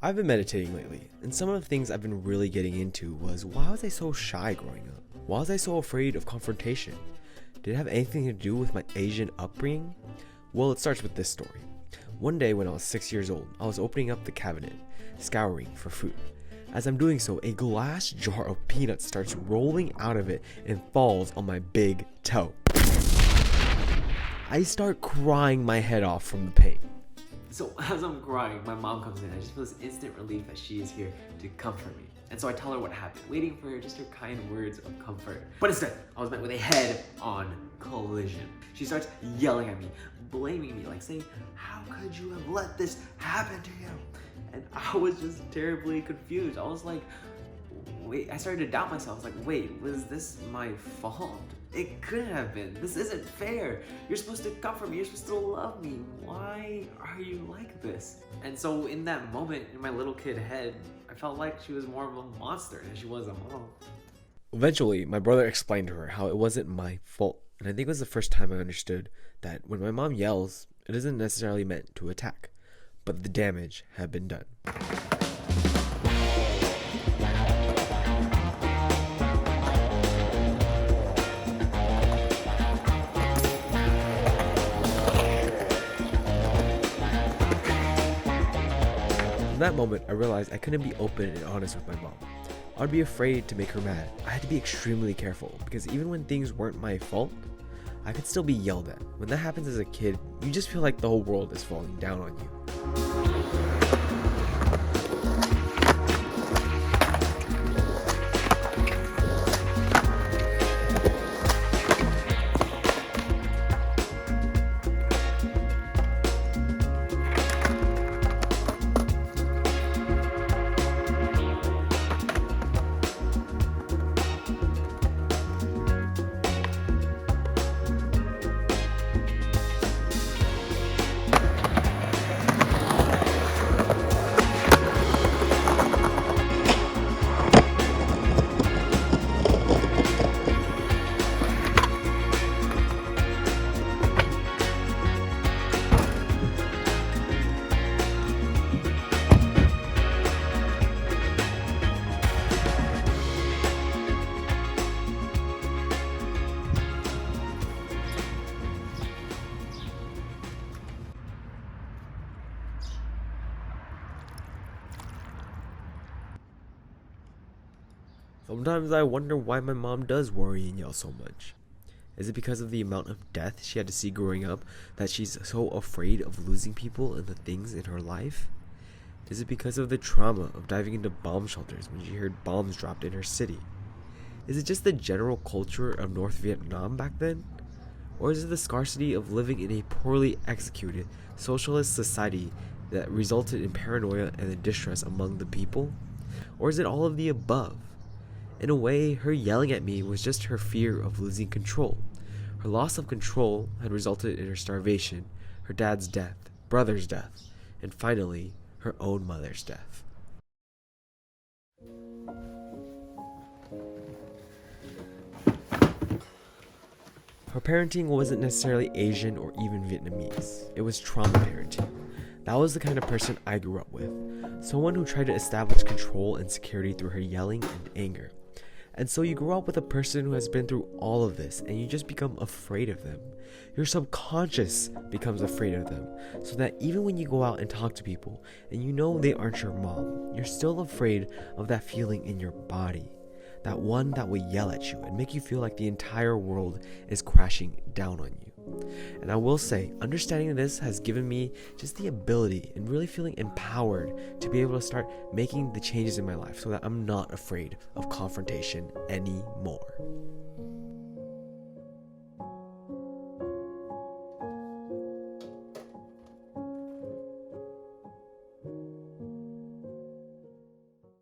I've been meditating lately, and some of the things I've been really getting into was why was I so shy growing up? Why was I so afraid of confrontation? Did it have anything to do with my Asian upbringing? Well, it starts with this story. One day when I was 6 years old, I was opening up the cabinet, scouring for food. As I'm doing so, a glass jar of peanuts starts rolling out of it and falls on my big toe. I start crying my head off from the pain. So as I'm crying, my mom comes in. I just feel this instant relief that she is here to comfort me. And so I tell her what happened, waiting for just her kind words of comfort. But instead, I was met with a head-on collision. She starts yelling at me, blaming me, like saying, "How could you have let this happen to you?" And I was just terribly confused. I was like, wait, I started to doubt myself. I was like, wait, was this my fault? It couldn't have been. This isn't fair. You're supposed to comfort me. You're supposed to love me. Why are you like this? And so in that moment, in my little kid head, I felt like she was more of a monster than she was a mom. Eventually, my brother explained to her how it wasn't my fault. And I think it was the first time I understood that when my mom yells, it isn't necessarily meant to attack, but the damage had been done. In that moment, I realized I couldn't be open and honest with my mom. I would be afraid to make her mad. I had to be extremely careful because even when things weren't my fault, I could still be yelled at. When that happens as a kid, you just feel like the whole world is falling down on you. Sometimes I wonder why my mom does worry and yell so much. Is it because of the amount of death she had to see growing up that she's so afraid of losing people and the things in her life? Is it because of the trauma of diving into bomb shelters when she heard bombs dropped in her city? Is it just the general culture of North Vietnam back then? Or is it the scarcity of living in a poorly executed socialist society that resulted in paranoia and distress among the people? Or is it all of the above? In a way, her yelling at me was just her fear of losing control. Her loss of control had resulted in her starvation, her dad's death, brother's death, and finally, her own mother's death. Her parenting wasn't necessarily Asian or even Vietnamese. It was trauma parenting. That was the kind of person I grew up with. Someone who tried to establish control and security through her yelling and anger. And so you grow up with a person who has been through all of this and you just become afraid of them. Your subconscious becomes afraid of them, so that even when you go out and talk to people and you know they aren't your mom, you're still afraid of that feeling in your body. That one that will yell at you and make you feel like the entire world is crashing down on you. And I will say, understanding this has given me just the ability and really feeling empowered to be able to start making the changes in my life so that I'm not afraid of confrontation anymore.